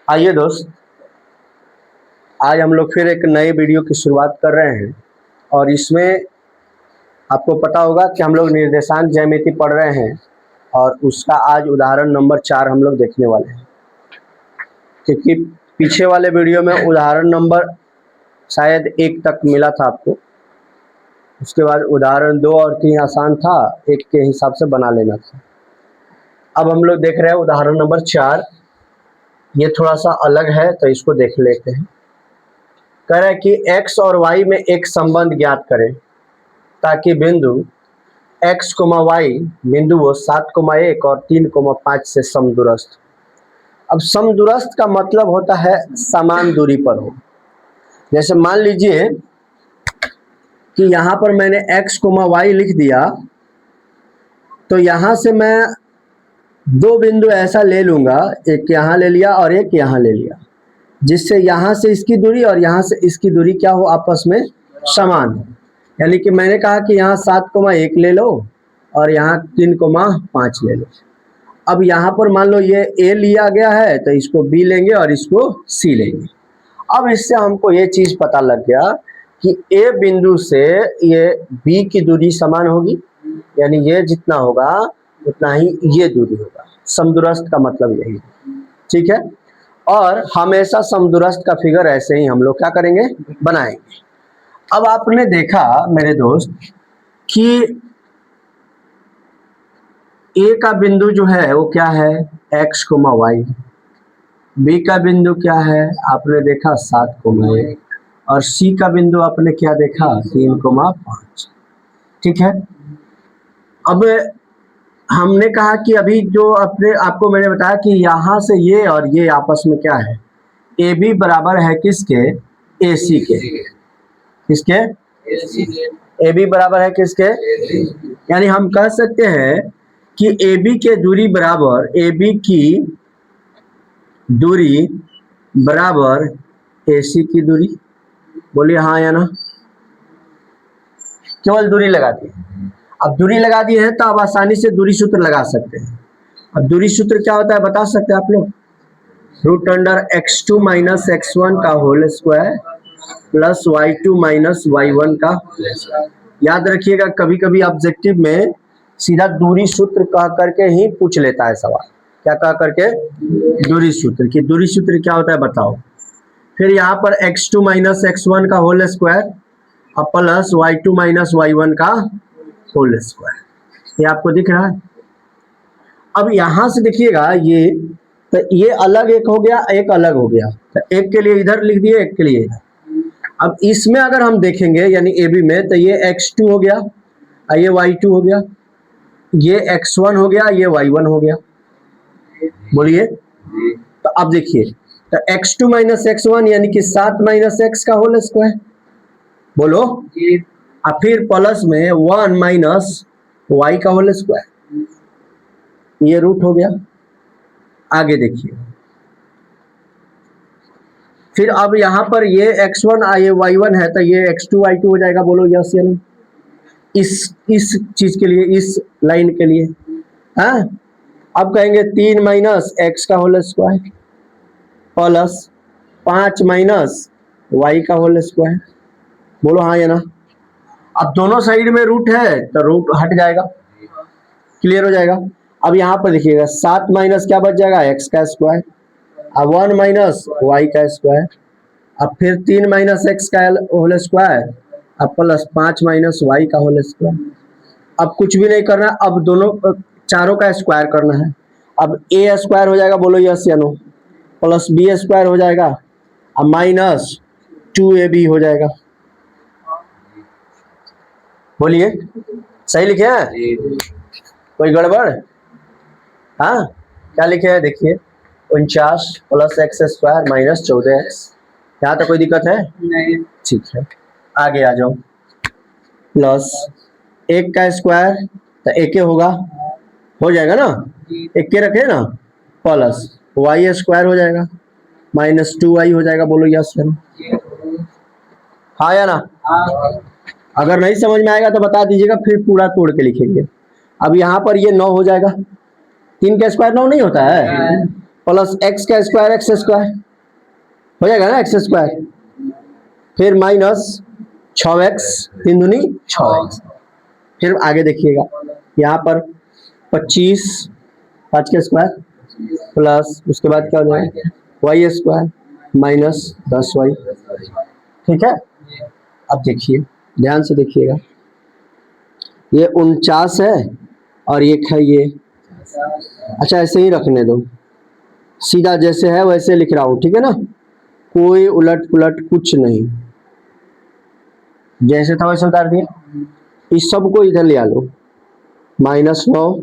आइए दोस्त, आज हम लोग फिर एक नए वीडियो की शुरुआत कर रहे हैं और इसमें आपको पता होगा कि हम लोग निर्देशांक ज्यामिति पढ़ रहे हैं और उसका आज उदाहरण नंबर 4 हम लोग देखने वाले हैं। क्योंकि पीछे वाले वीडियो में उदाहरण नंबर शायद 1 तक मिला था आपको, उसके बाद उदाहरण 2 और 3 आसान था, 1 के हिसाब से बना लेना था। अब हम लोग देख रहे हैं उदाहरण नंबर 4। ये थोड़ा सा अलग है तो इसको देख लेते हैं। कह रहा है कि x और y में एक संबंध ज्ञात करें ताकि बिंदु x, y बिंदुओं 7, 1 और 3, 5 से समदूरस्थ। अब समदूरस्थ का मतलब होता है समान दूरी पर हो। जैसे मान लीजिए कि यहाँ पर मैंने x, y लिख दिया, तो यहाँ से मैं 2 बिंदु ऐसा ले लूँगा, एक यहाँ ले लिया और एक यहाँ ले लिया, जिससे यहाँ से इसकी दूरी और यहाँ से इसकी दूरी क्या हो, आपस में समान हो। यानी कि मैंने कहा कि यहाँ 7, 1 ले लो और यहाँ 3, 5 ले लो। अब यहाँ पर मान लो ये A लिया गया है तो इसको B लेंगे और इसको C लेंगे। अब इससे हमको ये चीज़ पता लग गया कि A बिंदु से ये B की दूरी समान होगी, यानी ये जितना होगा उतना ही ये दूरी होगा। समदूरस्थ का मतलब यही है, ठीक है। और हमेशा समदूरस्थ का फिगर ऐसे ही हम लोग क्या करेंगे, बनाएंगे। अब आपने देखा मेरे दोस्त कि ए का बिंदु जो है वो क्या है, x, y। बी का बिंदु क्या है, आपने देखा 7, 1 और सी का बिंदु आपने क्या देखा, 3, 5। ठीक है। अब हमने कहा कि अभी जो आपको मैंने बताया कि यहाँ से ये और ये आपस में क्या है, ए बी बराबर है किसके, ए सी के। किसके, ए बी बराबर है किसके, यानी हम कह सकते हैं कि ए बी के दूरी बराबर, ए बी की दूरी बराबर ए सी की दूरी। बोलिए हाँ या ना। केवल दूरी लगा दी। अब दूरी लगा दी है तो आप आसानी से दूरी सूत्र लगा सकते हैं। अब दूरी सूत्र क्या होता है बता सकते हैं आप लोग, √x2 - x1 का whole square plus y2 - y1 का। याद रखिएगा कभी कभी ऑब्जेक्टिव में सीधा दूरी सूत्र कह करके ही पूछ लेता है सवाल। क्या कह करके, दूरी सूत्र। की दूरी सूत्र क्या होता है बताओ। फिर यहाँ पर x2 - x1 का होल स्क्वायर और प्लस y2 - y1 का होल स्क्वायर। ये आपको दिख रहा है। अब यहाँ से देखिएगा ये, तो ये अलग एक हो गया, एक अलग हो गया, तो एक के लिए इधर लिख दिए, एक के लिए इधर। अब इसमें अगर हम देखेंगे यानी ए बी में, तो ये x2 हो गया, ये y2 हो गया, ये x1 हो गया, ये y1 हो गया। बोलिए। तो अब देखिए, तो x2 - x1 यानी कि 7 - x का होल स्क्वायर। बोलो। और फिर प्लस में 1 - y का होल स्क्वायर, ये रूट हो गया। आगे देखिए, फिर अब यहाँ पर ये x1 ये y1 है तो ये x2 y2 हो जाएगा। बोलो यस या नो। इस चीज के लिए, इस लाइन के लिए। हाँ, अब कहेंगे 3 - x का होल स्क्वायर प्लस 5 - y का होल स्क्वायर। बोलो हाँ या ना। अब दोनों साइड में रूट है तो रूट हट जाएगा, क्लियर हो जाएगा। अब यहाँ पर देखिएगा 7 माइनस क्या बच जाएगा, x का स्क्वायर, अब 1 - y का स्क्वायर, अब फिर 3 - x का होल स्क्वायर, अब प्लस 5 - y का होल स्क्वायर। अब कुछ भी नहीं करना, अब दोनों चारों का स्क्वायर करना है। अब a स्क्वायर हो जाएगा, बोलो यस या नो, प्लस b स्क्वायर हो जाएगा, अब -2ab हो जाएगा। बोलिए सही लिखे हैं, कोई गड़बड़? हाँ, क्या लिखे हैं देखिए, 49 plus x square minus 14x। यहाँ तक कोई दिक्कत है? नहीं। ठीक है, आगे आ जाओ। प्लस 1 का स्क्वायर तो 1 होगा, हो जाएगा ना, 1 रखे ना, प्लस y स्क्वायर हो जाएगा -2y हो जाएगा। बोलो यस या नो। हाँ या ना। अगर नहीं समझ में आएगा तो बता दीजिएगा, फिर पूरा तोड़ के लिखेंगे। अब यहाँ पर ये 9 हो जाएगा, 3 का स्क्वायर 9 नहीं होता है, प्लस एक्स का स्क्वायर एक्स स्क्वायर हो जाएगा ना, एक्स स्क्वायर, फिर माइनस 6x 3 दूनी 6x। फिर आगे देखिएगा यहाँ पर 25 5 का स्क्वायर प्लस उसके बाद क्या हो जाएगा वाई स्क्वायर माइनस 10y। ठीक है, अब देखिए ध्यान से देखिएगा, ये 49 है और ये है ये। अच्छा ऐसे ही रखने दो, सीधा जैसे है वैसे लिख रहा हूँ, ठीक है ना, कोई उलट पुलट कुछ नहीं, जैसे था वैसे उतार दिया। इस सब को इधर ले आ लो, -9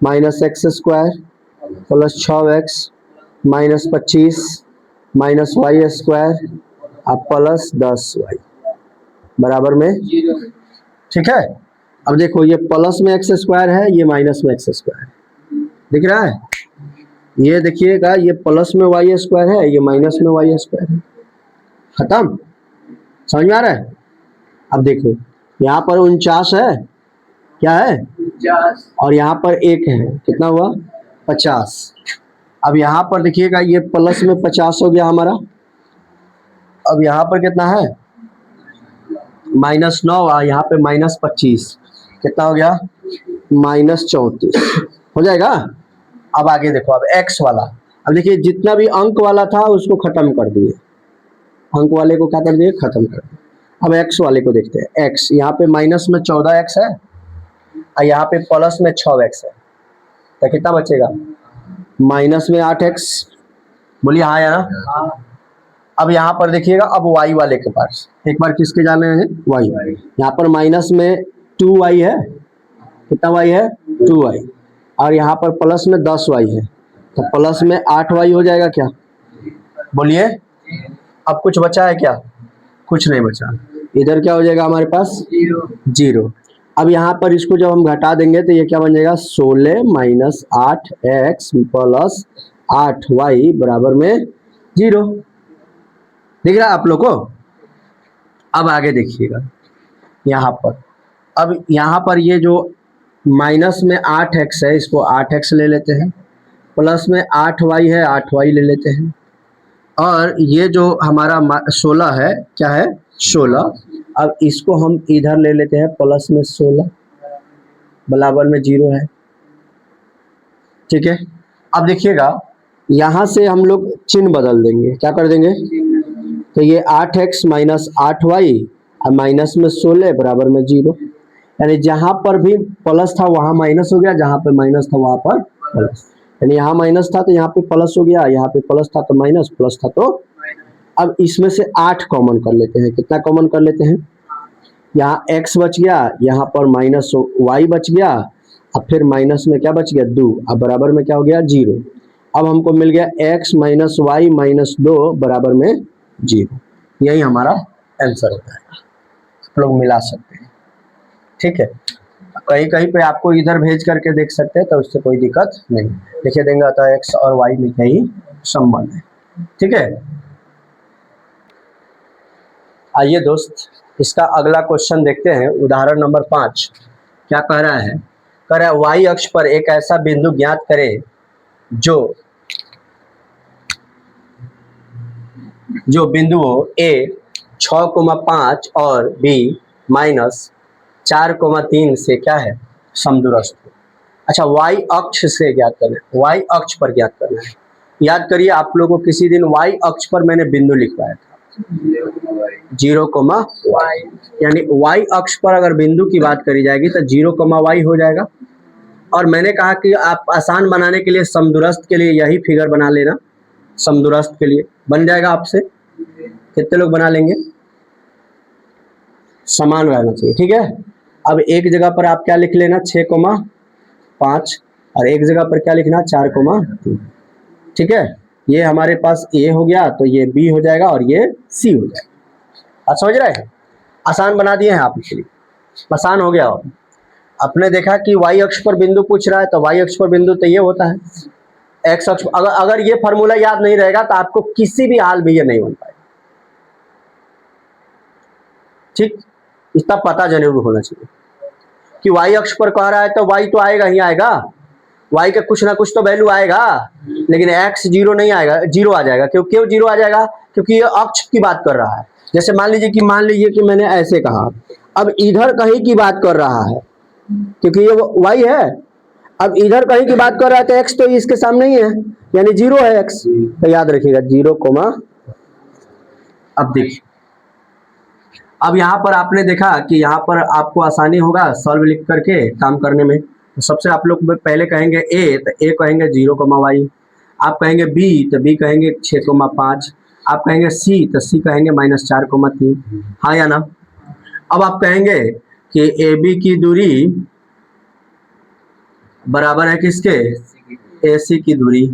minus x square plus 6x minus 25 minus y square अब प्लस 10y बराबर में। ठीक है, अब देखो ये प्लस में एक्स स्क्वायर है, ये माइनस में एक्स स्क्वायर है, दिख रहा है। ये देखिएगा ये प्लस में वाई स्क्वायर है, ये माइनस में वाई स्क्वायर है, खत्म। समझ में आ रहा है। अब देखो यहाँ पर 49 है, क्या है 50, और यहाँ पर 1 है, कितना हुआ 50। अब यहाँ पर देखिएगा ये प्लस में 50 हो गया हमारा, अब यहाँ पर कितना है -9, यहाँ पे -25, कितना हो गया -34 हो जाएगा। अब आगे देखो, अब x वाला, अब देखिए जितना भी अंक वाला था उसको खत्म कर दिए, अंक वाले को क्या कर दिए खत्म कर दिए। अब x वाले को देखते हैं, x यहाँ पे माइनस में 14x है और यहाँ पे प्लस में 6x है, तो कितना बचेगा माइनस में 8x, बोलिए हाँ या ना। अब यहाँ पर देखिएगा, अब y वाले के पास एक बार किसके जाने हैं y, यहाँ पर माइनस में 2y है, कितना y है 2y, और यहाँ पर प्लस में 10y है, तो प्लस में 8y हो जाएगा क्या, बोलिए। अब कुछ बचा है क्या, कुछ नहीं बचा, इधर क्या हो जाएगा हमारे पास 0। अब यहाँ पर इसको जब हम घटा देंगे तो ये क्या बन जाएगा 16 माइनस 8x प्लस 8y बराबर में 0, दिख रहा है आप लोग को। अब आगे देखिएगा यहाँ पर, अब यहाँ पर ये जो माइनस में 8x है इसको 8x ले लेते हैं, प्लस में 8y है 8y ले लेते हैं, और ये जो हमारा 16 है, क्या है 16, अब इसको हम इधर ले लेते हैं प्लस में 16 बराबर में 0 है। ठीक है, अब देखिएगा यहाँ से हम लोग चिन्ह बदल देंगे, क्या कर देंगे, तो ये 8x माइनस 8y और माइनस में 16 बराबर में 0, यानी जहां पर भी प्लस था वहां माइनस हो गया, जहां पे माइनस था वहां पर प्लस, यानी यहाँ माइनस था तो यहाँ पे प्लस हो गया, यहाँ पे प्लस था तो माइनस, प्लस था तो। अब इसमें से 8 कॉमन कर लेते हैं, कितना कॉमन कर लेते हैं, यहाँ x बच गया, यहाँ पर माइनस y बच गया, अब फिर माइनस में क्या बच गया 2, अब बराबर में क्या हो गया 0। अब हमको मिल गया x माइनस वाई माइनस 2 बराबर में 0, यही हमारा आंसर होता है, आप लोग मिला सकते हैं। ठीक है, कहीं कहीं पे आपको इधर भेज करके देख सकते हैं तो उससे कोई दिक्कत नहीं, लिखे देंगे अतः x और y में यही संबंध है। ठीक है, आइए दोस्त इसका अगला क्वेश्चन देखते हैं, उदाहरण नंबर 5 क्या कह रहा है, कह रहा है y अक्ष पर एक ऐसा बिंदु ज्ञात करें जो बिंदुओं a 6,5 और b -4,3 से क्या है समदूरस्थ हो। अच्छा y अक्ष से ज्ञात करना है, y अक्ष पर ज्ञात करना है। याद करिए आप लोगों को किसी दिन y अक्ष पर मैंने बिंदु लिखवाया था 0, y, यानी y अक्ष पर अगर बिंदु की बात करी जाएगी तो 0, y हो जाएगा। और मैंने कहा कि आप आसान बनाने के लिए समदूरस्थ के लिए यही फिगर बना लेना, समदूरस्थ के लिए बन जाएगा आपसे। कितने लोग बना लेंगे, समान रहना चाहिए। ठीक है, अब एक जगह पर आप क्या लिख लेना 6,5 और एक जगह पर क्या लिखना 4,3। ठीक है, ये हमारे पास ए हो गया तो ये बी हो जाएगा और ये सी हो जाएगा। आप समझ रहे हैं, आसान बना दिए हैं आप इसके लिए, आसान हो गया। आपने देखा कि वाई अक्ष पर बिंदु पूछ रहा है तो वाई अक्ष पर बिंदु तो ये होता है, एक्स अक्ष अगर ये फॉर्मूला याद नहीं रहेगा तो आपको किसी भी हाल में ये नहीं बन पाएगा। ठीक, इतना पता जरूर होना चाहिए कि वाई अक्ष पर कह रहा है तो वाई तो आएगा ही आएगा, y का कुछ ना कुछ तो वैल्यू आएगा, लेकिन x जीरो नहीं आएगा, जीरो आ जाएगा। क्यों जीरो आ जाएगा? क्योंकि ये अक्ष की बात कर रहा है। जैसे मान लीजिए कि मैंने ऐसे कहा, अब इधर कहीं की बात कर रहा है क्योंकि ये y है। अब इधर कहीं की बात कर रहा है तो x तो इसके सामने ही है, यानी जीरो है x। तो याद रखिएगा 0, अब देखिए, अब यहाँ पर आपने देखा कि यहाँ पर आपको आसानी होगा सॉल्व लिख करके काम करने में। तो सबसे आप लोग पहले कहेंगे a, तो a कहेंगे 0, आप कहेंगे b, तो b कहेंगे 6, 5, आप कहेंगे c, तो c कहेंगे -4, 3। हाँ या ना? अब आप कहेंगे कि AB की दूरी बराबर है किसके? AC की दूरी।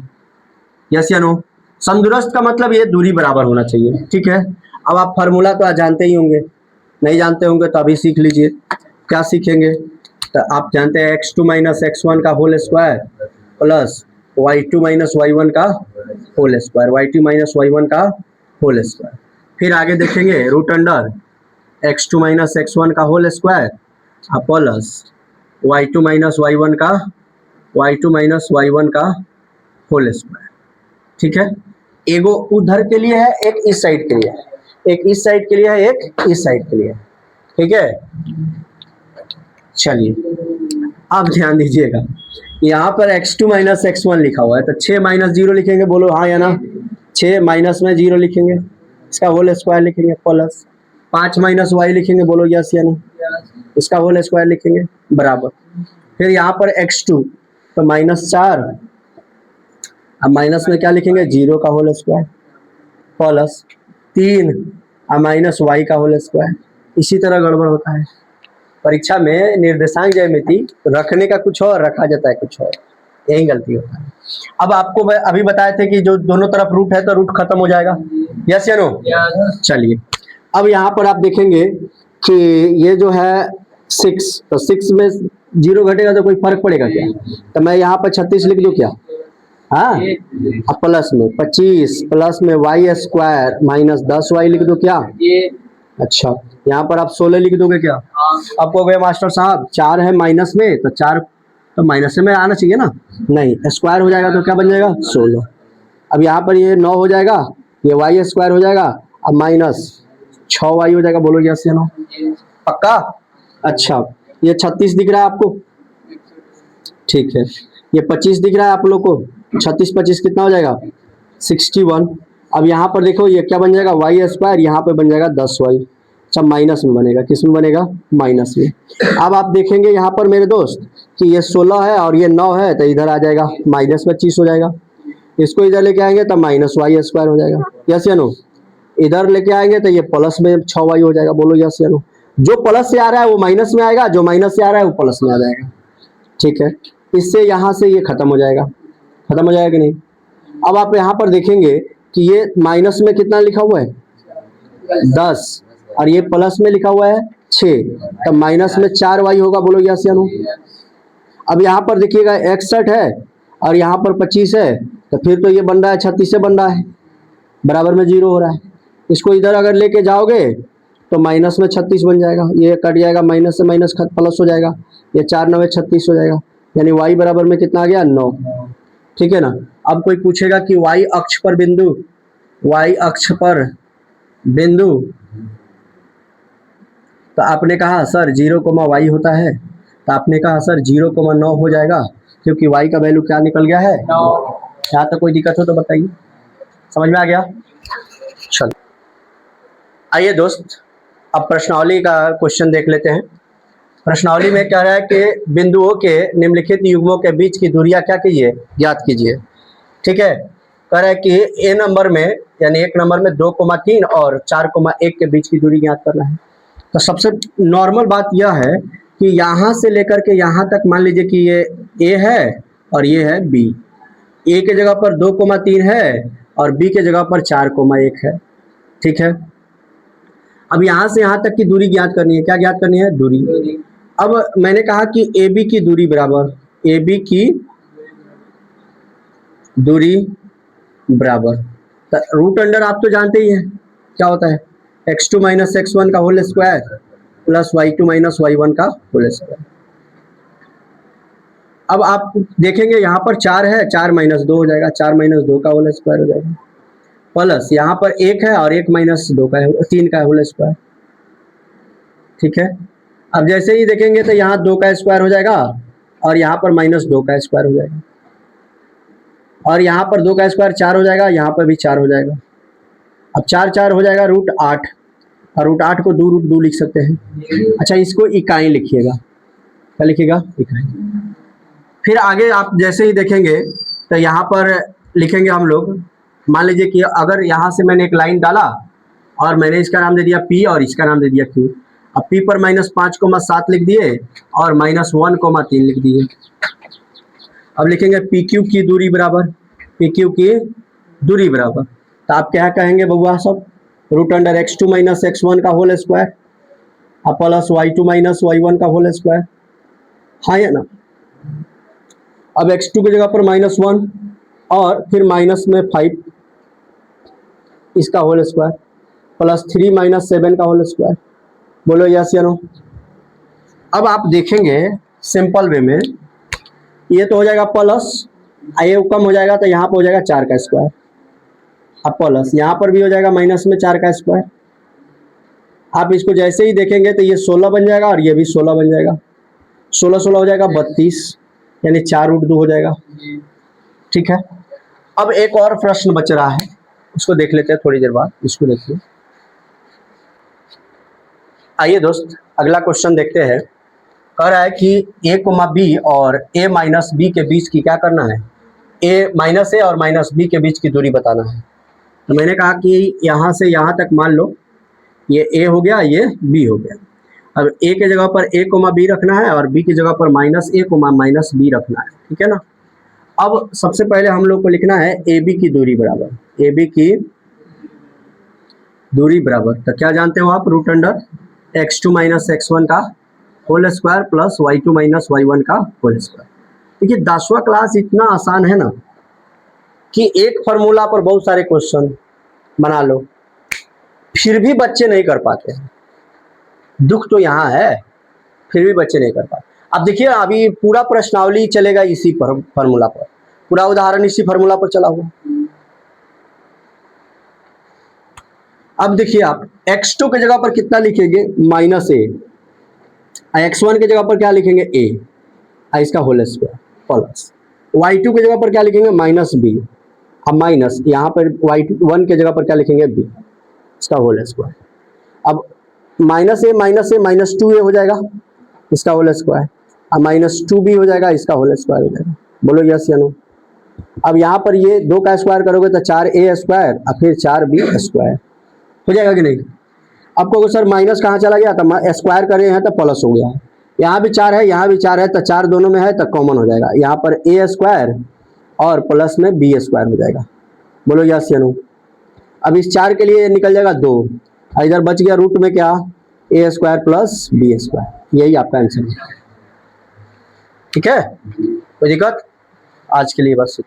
यस या नो? समदूरस्थ का मतलब ये दूरी बराबर होना चाहिए, ठीक है। अब आप फार्मूला तो आज जानते ही होंगे, नहीं जानते होंगे तो अभी सीख लीजिए। क्या सीखेंगे? तो आप जानते हैं x2 - x1 का whole square plus y2 - y1 का होल स्क्वायर, y2 - y1 का होल स्क्वायर। फिर आगे देखेंगे रूट अंडर x2 - x1 का whole square plus y2 - y1 का होल स्क्वायर, ठीक है। एगो उधर के लिए है, एक इस साइड के लिए है, एक इस साइड के लिए है, एक इस साइड के लिए है, ठीक है। चलिए अब ध्यान दीजिएगा, यहाँ पर x2 - x1 लिखा हुआ है, तो 6 - 0 लिखेंगे, बोलो हाँ या ना? 6 माइनस में 0 लिखेंगे, इसका होल स्क्वायर लिखेंगे, प्लस 5 - y लिखेंगे, बोलो यस या नो? इसका होल स्क्वायर लिखेंगे, बराबर। फिर यहाँ पर x2 तो -4, अब माइनस में क्या लिखेंगे? 0 का whole square plus 3 minus y का होल स्क्वायर। इसी तरह गड़बड़ होता है परीक्षा में, निर्देशांक ज्यामिति रखने का कुछ और, रखा जाता है कुछ और, यही गलती होता है। अब आपको अभी बताए थे कि जो दोनों तरफ रूट है तो रूट खत्म हो जाएगा, यस या नो? चलिए अब यहाँ पर आप देखेंगे कि ये जो है 6, तो 6 में 0 घटेगा तो कोई फर्क पड़ेगा क्या? तो मैं यहाँ पर 36 लिख दूं क्या? हाँ, अब प्लस में 25 प्लस में y स्क्वायर माइनस 10y लिख दो क्या? अच्छा, यहाँ पर आप 16 लिख दोगे क्या? अब कहोगे मास्टर साहब 4 है माइनस में, तो 4 तो माइनस में आना चाहिए ना? नहीं, स्क्वायर हो जाएगा तो क्या बन जाएगा? 16। अब यहाँ पर ये 9 हो जाएगा, ये y स्क्वायर हो जाएगा, अब माइनस 6y हो जाएगा, बोलो यस या नो? पक्का? अच्छा, ये 36 दिख रहा है आपको? ठीक है, ये 25 दिख रहा है आप लोग को? 36 25 कितना हो जाएगा? 61। अब यहाँ पर देखो ये क्या बन जाएगा? y स्क्वायर, यहाँ पे बन जाएगा 10y। अच्छा, माइनस में बनेगा, किस में बनेगा? माइनस में। अब आप देखेंगे यहाँ पर मेरे दोस्त कि ये 16 है और ये 9 है, तो इधर आ जाएगा -25 हो जाएगा। इसको इधर लेके आएंगे तो -y स्क्वायर हो जाएगा, यस या नो? इधर लेके आएंगे तो ये प्लस में 6y हो जाएगा, बोलो यस या नो? जो प्लस से आ रहा है वो माइनस में आएगा, जो माइनस से आ रहा है वो प्लस में आ जाएगा, ठीक है। इससे यहाँ से ये खत्म हो जाएगा, खत्म हो जाएगा कि नहीं? अब आप यहाँ पर देखेंगे कि ये माइनस में कितना लिखा हुआ है? 10, और ये प्लस में लिखा हुआ है 6, तो माइनस में 4y होगा, बोलो यस या नो? अब यहाँ पर देखिएगा 61 है और यहाँ पर 25 है, तो फिर तो ये बन रहा है 36 से बन रहा है, बराबर में 0 हो रहा है। इसको इधर अगर लेके जाओगे तो माइनस में 36 बन जाएगा, ये कट जाएगा, माइनस से माइनस प्लस हो जाएगा, ये 4 9 36 हो जाएगा, यानी y बराबर में कितना आ गया? 9, ठीक है ना। अब कोई पूछेगा कि y अक्ष पर बिंदु, y अक्ष पर बिंदु, तो आपने कहा सर 0, y होता है, तो आपने कहा सर 0, 9 हो जाएगा, क्योंकि y का वैल्यू क्या निकल गया है? 9। यहाँ तक कोई दिक्कत हो तो बताइए, समझ में आ गया? चलो आइए दोस्त, अब प्रश्नावली का क्वेश्चन देख लेते हैं। प्रश्नावली में कह रहा है कि बिंदुओं के निम्नलिखित युग्मों के बीच की दूरियां क्या कीजिए? ज्ञात कीजिए, ठीक है। कह रहा है कि ए नंबर में, यानी 1 नंबर में 2,3 और 4,1 के बीच की दूरी ज्ञात करना है। तो सबसे नॉर्मल बात यह है कि यहाँ से लेकर के यहाँ तक मान लीजिए कि ये ए है और ये है बी। ए के जगह पर 2,3 है और बी के जगह पर 4,1 है, ठीक है। अब यहाँ से यहाँ तक की दूरी ज्ञात करनी है। क्या ज्ञात करनी है? दूरी। अब मैंने कहा कि ए बी की दूरी बराबर, ए बी की दूरी बराबर, तो रूट अंडर आप तो जानते ही हैं क्या होता है? x2 - x1 का whole square plus y2 - y1 का होल स्क्वायर। अब आप देखेंगे यहाँ पर 4 है, 4 माइनस 2 हो जाएगा, 4 माइनस 2 का होल स्क्वायर हो जाएगा, प्लस यहाँ पर 1 है और 1 माइनस 2 का है, 3 का होल स्क्वायर। ठीक है, अब जैसे ही देखेंगे तो यहाँ 2 का स्क्वायर हो जाएगा और यहाँ पर माइनस 2 का स्क्वायर हो जाएगा, और यहाँ पर 2 का स्क्वायर 4 हो जाएगा, यहाँ पर भी 4 हो जाएगा। अब 4 4 हो जाएगा √8, और √8 को 2 लिख सकते हैं। अच्छा, इसको इकाई लिखिएगा, क्या लिखिएगा? इकाई। फिर आगे आप जैसे ही देखेंगे तो यहाँ पर लिखेंगे हम लोग, मान लीजिए कि अगर यहाँ से मैंने एक लाइन डाला और मैंने इसका नाम दे दिया P और इसका नाम दे दिया Q। अब P पर -5,7 लिख दिए और -1,3 लिख दिए। अब लिखेंगे PQ की दूरी बराबर, PQ की दूरी बराबर, तो आप क्या कहेंगे बउआ सब? √x2 - x1 का होल स्क्वायर और प्लस y2 - y1 का होल स्क्वायर, हाँ या ना? अब x2 की जगह पर -1 और फिर माइनस में 5 इसका होल स्क्वायर, प्लस 3 - 7 का होल स्क्वायर। बोलो यस या नो? अब आप देखेंगे सिंपल वे में, ये तो हो जाएगा प्लस, ये कम हो जाएगा तो यहाँ पर हो जाएगा 4 का स्क्वायर, अब प्लस यहाँ पर भी हो जाएगा माइनस में 4 का स्क्वायर। आप इसको जैसे ही देखेंगे तो ये 16 बन जाएगा और ये भी 16 बन जाएगा, 16 16 हो जाएगा 32, यानी 4√2 हो जाएगा। ठीक है, अब एक और प्रश्न बच रहा है, उसको देख लेते हैं थोड़ी देर बाद, इसको देखिए। आइए दोस्त, अगला क्वेश्चन देखते हैं। कह रहा है कि a, b और a - b के बीच की क्या करना है? a और -b के बीच की दूरी बताना है। तो मैंने कहा कि यहाँ से यहाँ तक मान लो ये a हो गया, ये b हो गया। अब a के जगह पर a, b रखना है और b की जगह पर -a, -b रखना है। ठीक है ना? अब सबसे पहले हम लोग को लिखना है AB की दूरी बराबर, AB की दूरी बराबर, तो क्या जानते हो आप? √x2 - x1 का whole square plus y2 - y1 का होल स्क्वायर। देखिए 10वां क्लास इतना आसान है ना कि एक फार्मूला पर बहुत सारे क्वेश्चन बना लो, फिर भी बच्चे नहीं कर पाते हैं। दुख तो यहाँ है, फिर भी बच्चे नहीं कर पाते। अब देखिए, अभी पूरा प्रश्नावली चलेगा इसी फार्मूला पर, पूरा उदाहरण इसी फार्मूला पर चला हुआ। अब देखिए आप x2 की जगह पर कितना लिखेंगे? -a, x1 की जगह पर क्या लिखेंगे? a, इसका होल स्क्वायर, प्लस y2 की जगह पर क्या लिखेंगे? -b, अब माइनस यहाँ पर y1 की जगह पर क्या लिखेंगे? b, इसका होल स्क्वायर। अब -a - 2a हो जाएगा, इसका होल स्क्वायर, अब -2b हो जाएगा, इसका होल स्क्वायर हो जाएगा। बोलो यस या नो? अब यहाँ पर ये 2 का स्क्वायर करोगे तो 4a स्क्वायर और फिर 4b स्क्वायर हो जाएगा कि नहीं? आपको सर माइनस कहाँ चला गया? तो स्क्वायर कर रहे हैं तो प्लस हो गया है, यहाँ भी 4 है, यहाँ भी 4 है, तो 4 दोनों में है तो कॉमन हो जाएगा, यहाँ पर a स्क्वायर और प्लस में b स्क्वायर हो जाएगा। बोलो यस या नो? अब इस 4 के लिए निकल जाएगा 2, इधर बच गया रूट में क्या? a square plus b square, यही आपका आंसर है। ठीक है, कोई दिक्कत? आज के लिए बस इतना।